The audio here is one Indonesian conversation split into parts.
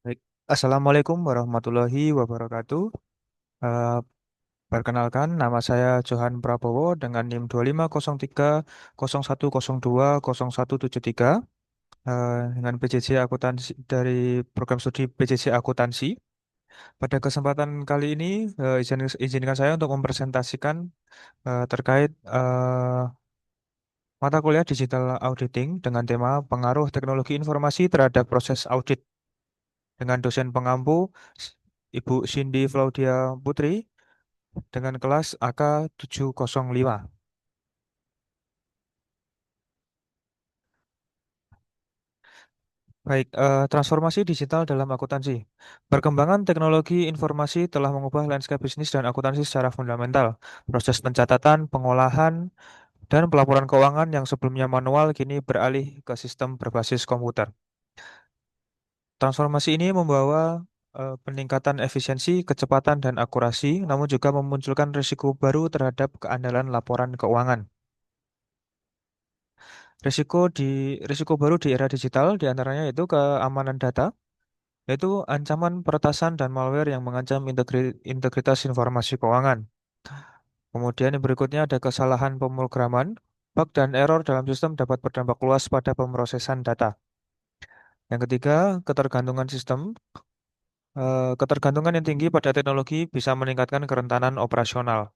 Baik. Assalamualaikum warahmatullahi wabarakatuh. Eh, Perkenalkan, nama saya Johan Prabowo dengan NIM 250301020173 dengan PJJ Akuntansi dari program studi PJJ Akuntansi. Pada kesempatan kali ini, izinkan saya untuk mempresentasikan terkait mata kuliah Digital Auditing dengan tema Pengaruh Teknologi Informasi terhadap Proses Audit dengan dosen pengampu Ibu Cindy Claudia Putri dengan kelas AK 705. Baik, transformasi digital dalam akuntansi. Perkembangan teknologi informasi telah mengubah landscape bisnis dan akuntansi secara fundamental. Proses pencatatan, pengolahan, dan pelaporan keuangan yang sebelumnya manual kini beralih ke sistem berbasis komputer. Transformasi ini membawa peningkatan efisiensi, kecepatan, dan akurasi, namun juga memunculkan risiko baru terhadap keandalan laporan keuangan. Risiko baru di era digital diantaranya yaitu keamanan data, yaitu ancaman peretasan dan malware yang mengancam integritas informasi keuangan. Kemudian yang berikutnya ada kesalahan pemrograman, bug dan error dalam sistem dapat berdampak luas pada pemrosesan data. Yang ketiga, ketergantungan sistem. Ketergantungan yang tinggi pada teknologi bisa meningkatkan kerentanan operasional.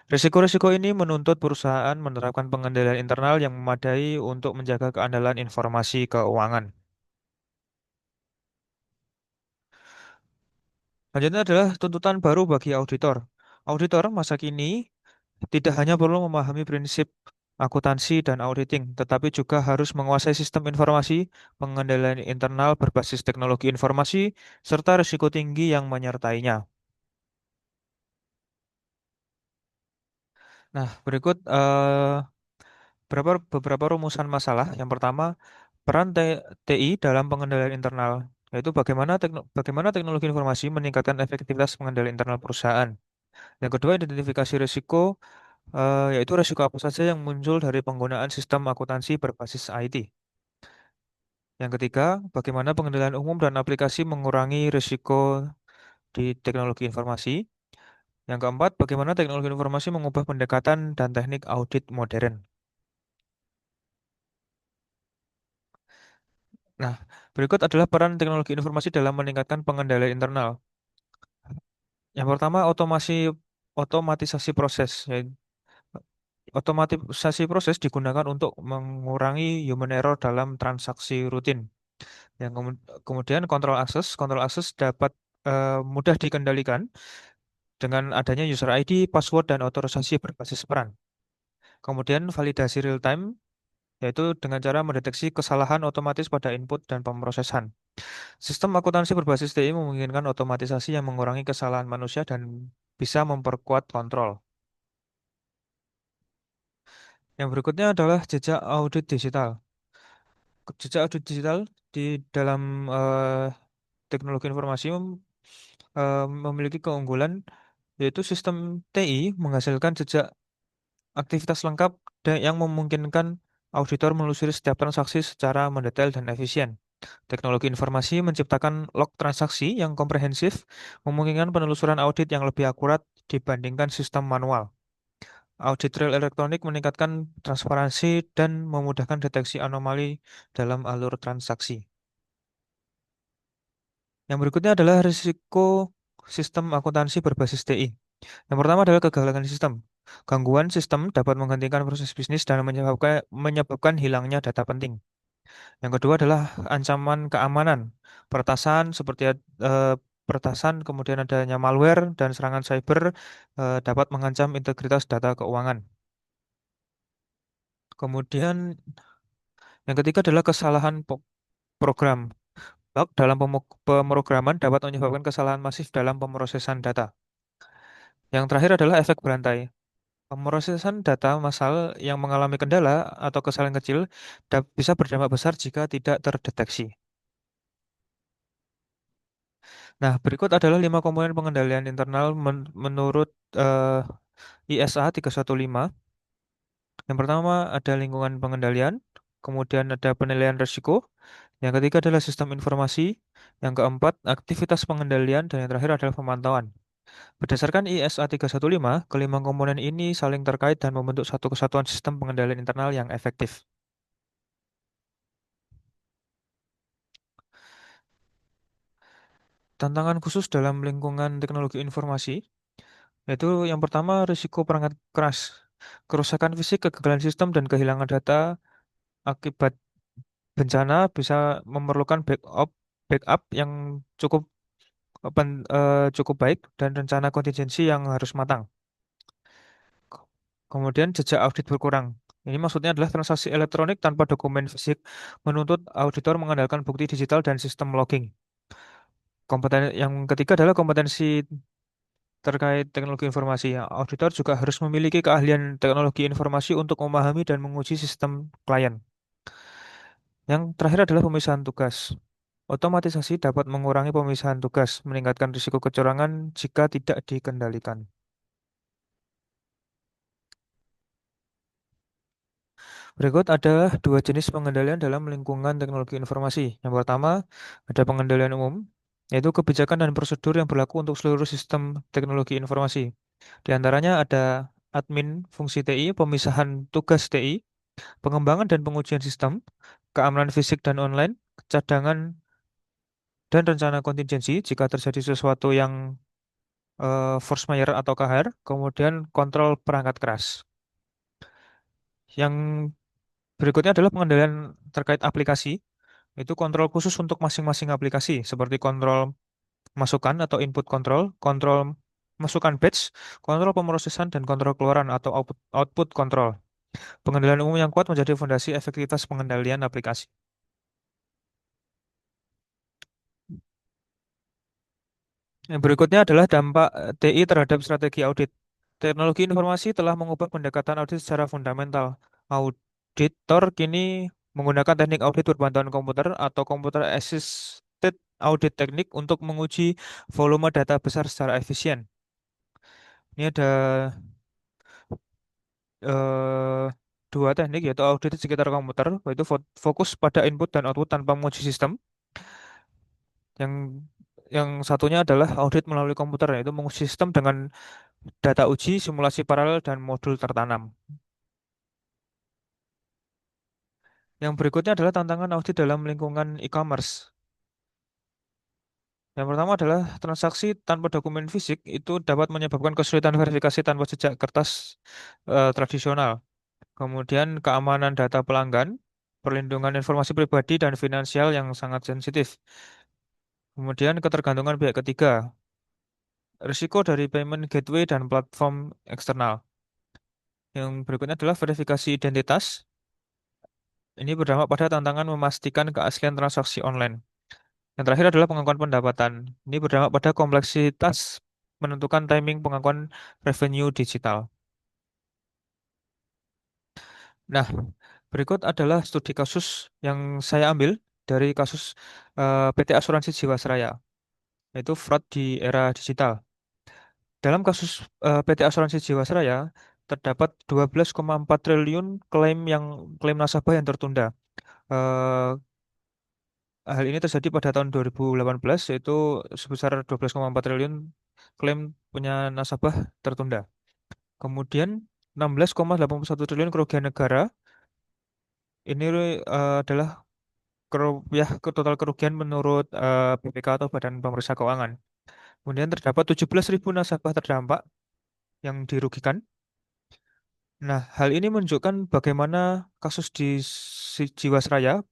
Risiko-risiko ini menuntut perusahaan menerapkan pengendalian internal yang memadai untuk menjaga keandalan informasi keuangan. Selanjutnya adalah tuntutan baru bagi auditor. Auditor masa kini tidak hanya perlu memahami prinsip akuntansi dan auditing, tetapi juga harus menguasai sistem informasi, pengendalian internal berbasis teknologi informasi, serta risiko tinggi yang menyertainya. Nah, berikut beberapa rumusan masalah. Yang pertama, peran TI dalam pengendalian internal, yaitu bagaimana teknologi informasi meningkatkan efektivitas pengendalian internal perusahaan. Yang kedua, identifikasi risiko, yaitu risiko apa saja yang muncul dari penggunaan sistem akuntansi berbasis IT. Yang ketiga, bagaimana pengendalian umum dan aplikasi mengurangi risiko di teknologi informasi. Yang keempat, bagaimana teknologi informasi mengubah pendekatan dan teknik audit modern. Nah, berikut adalah peran teknologi informasi dalam meningkatkan pengendalian internal. Yang pertama, otomatisasi proses. Otomatisasi proses digunakan untuk mengurangi human error dalam transaksi rutin. Kemudian kontrol akses dapat mudah dikendalikan dengan adanya user ID, password, dan otorisasi berbasis peran. Kemudian validasi real time, yaitu dengan cara mendeteksi kesalahan otomatis pada input dan pemrosesan. Sistem akuntansi berbasis TI memungkinkan otomatisasi yang mengurangi kesalahan manusia dan bisa memperkuat kontrol. Yang berikutnya adalah jejak audit digital. Jejak audit digital di dalam teknologi informasi memiliki keunggulan, yaitu sistem TI menghasilkan jejak aktivitas lengkap yang memungkinkan auditor menelusuri setiap transaksi secara mendetail dan efisien. Teknologi informasi menciptakan log transaksi yang komprehensif, memungkinkan penelusuran audit yang lebih akurat dibandingkan sistem manual. Audit trail elektronik meningkatkan transparansi dan memudahkan deteksi anomali dalam alur transaksi. Yang berikutnya adalah risiko sistem akuntansi berbasis TI. Yang pertama adalah kegagalan sistem. Gangguan sistem dapat menghentikan proses bisnis dan menyebabkan hilangnya data penting. Yang kedua adalah ancaman keamanan. Peretasan seperti eh, peretasan, kemudian adanya malware dan serangan cyber dapat mengancam integritas data keuangan. Kemudian yang ketiga adalah kesalahan program. Bug dalam pemrograman dapat menyebabkan kesalahan masif dalam pemrosesan data. Yang terakhir adalah efek berantai. Pemrosesan data massal yang mengalami kendala atau kesalahan kecil bisa berdampak besar jika tidak terdeteksi. Nah, berikut adalah 5 komponen pengendalian internal menurut ISA 315. Yang pertama ada lingkungan pengendalian, kemudian ada penilaian risiko, Yang ketiga adalah sistem informasi. Yang keempat, aktivitas pengendalian. Dan yang terakhir adalah pemantauan. Berdasarkan ISA 315, kelima komponen ini saling terkait dan membentuk satu kesatuan sistem pengendalian internal yang efektif. Tantangan khusus dalam lingkungan teknologi informasi, yaitu yang pertama risiko perangkat keras, kerusakan fisik, kegagalan sistem, dan kehilangan data akibat bencana bisa memerlukan backup yang cukup cukup baik dan rencana kontingensi yang harus matang. Kemudian jejak audit berkurang. Ini maksudnya adalah transaksi elektronik tanpa dokumen fisik menuntut auditor mengandalkan bukti digital dan sistem logging. Yang ketiga adalah kompetensi terkait teknologi informasi. Ya, auditor juga harus memiliki keahlian teknologi informasi untuk memahami dan menguji sistem klien. Yang terakhir adalah pemisahan tugas. Otomatisasi dapat mengurangi pemisahan tugas, meningkatkan risiko kecurangan jika tidak dikendalikan. Berikut ada dua jenis pengendalian dalam lingkungan teknologi informasi. Yang pertama, ada pengendalian umum, yaitu kebijakan dan prosedur yang berlaku untuk seluruh sistem teknologi informasi. Di antaranya ada admin fungsi TI, pemisahan tugas TI, pengembangan dan pengujian sistem, keamanan fisik dan online, cadangan dan rencana kontingensi jika terjadi sesuatu yang force majeure atau kahar, kemudian kontrol perangkat keras. Yang berikutnya adalah pengendalian terkait aplikasi, itu kontrol khusus untuk masing-masing aplikasi, seperti kontrol masukan atau input control, kontrol masukan batch, kontrol pemrosesan, dan kontrol keluaran atau output control. Pengendalian umum yang kuat menjadi fondasi efektivitas pengendalian aplikasi. Yang berikutnya adalah dampak TI terhadap strategi audit. Teknologi informasi telah mengubah pendekatan audit secara fundamental. Auditor kini menggunakan teknik audit berbantuan komputer atau computer assisted audit teknik untuk menguji volume data besar secara efisien. Ini ada eh, dua teknik, yaitu audit di sekitar komputer, yaitu fokus pada input dan output tanpa menguji sistem. Yang yang satunya adalah audit melalui komputer, yaitu menguji sistem dengan data uji, simulasi paralel, dan modul tertanam. Yang berikutnya adalah tantangan audit dalam lingkungan e-commerce. Yang pertama adalah transaksi tanpa dokumen fisik itu dapat menyebabkan kesulitan verifikasi tanpa jejak kertas tradisional. Kemudian keamanan data pelanggan, perlindungan informasi pribadi dan finansial yang sangat sensitif. Kemudian ketergantungan pihak ketiga, risiko dari payment gateway dan platform eksternal. Yang berikutnya adalah verifikasi identitas. Ini berdampak pada tantangan memastikan keaslian transaksi online. Yang terakhir adalah pengakuan pendapatan. Ini berdampak pada kompleksitas menentukan timing pengakuan revenue digital. Nah, berikut adalah studi kasus yang saya ambil dari kasus PT Asuransi Jiwasraya, yaitu fraud di era digital. Dalam kasus PT Asuransi Jiwasraya, terdapat 12,4 triliun klaim nasabah yang tertunda. Eh, Hal ini terjadi pada tahun 2018, yaitu sebesar 12,4 triliun klaim punya nasabah tertunda. Kemudian 16,81 triliun kerugian negara. Ini adalah total kerugian menurut BPK atau Badan Pemeriksa Keuangan. Kemudian terdapat 17.000 nasabah terdampak yang dirugikan. Nah, hal ini menunjukkan bagaimana kasus di Jiwasraya,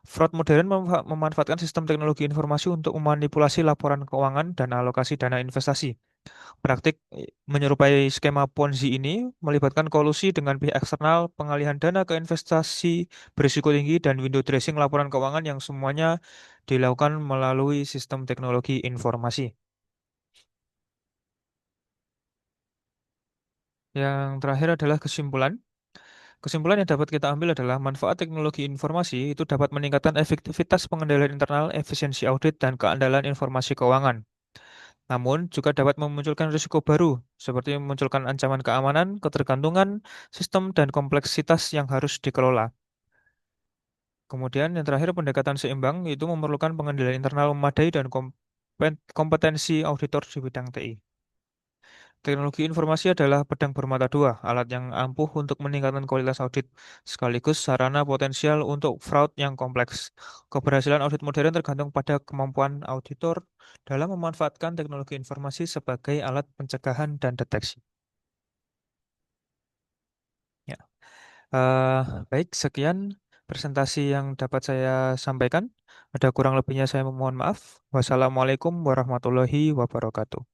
fraud modern memanfaatkan sistem teknologi informasi untuk memanipulasi laporan keuangan dan alokasi dana investasi. Praktik menyerupai skema Ponzi ini melibatkan kolusi dengan pihak eksternal, pengalihan dana ke investasi berisiko tinggi, dan window dressing laporan keuangan yang semuanya dilakukan melalui sistem teknologi informasi. Yang terakhir adalah kesimpulan. Kesimpulan yang dapat kita ambil adalah manfaat teknologi informasi itu dapat meningkatkan efektivitas pengendalian internal, efisiensi audit, dan keandalan informasi keuangan. Namun, juga dapat memunculkan risiko baru, seperti memunculkan ancaman keamanan, ketergantungan, sistem, dan kompleksitas yang harus dikelola. Kemudian yang terakhir pendekatan seimbang itu memerlukan pengendalian internal memadai dan kompetensi auditor di bidang TI. Teknologi informasi adalah pedang bermata dua, alat yang ampuh untuk meningkatkan kualitas audit, sekaligus sarana potensial untuk fraud yang kompleks. Keberhasilan audit modern tergantung pada kemampuan auditor dalam memanfaatkan teknologi informasi sebagai alat pencegahan dan deteksi. Ya. Eh, Baik, sekian presentasi yang dapat saya sampaikan. Ada kurang lebihnya saya mohon maaf. Wassalamualaikum warahmatullahi wabarakatuh.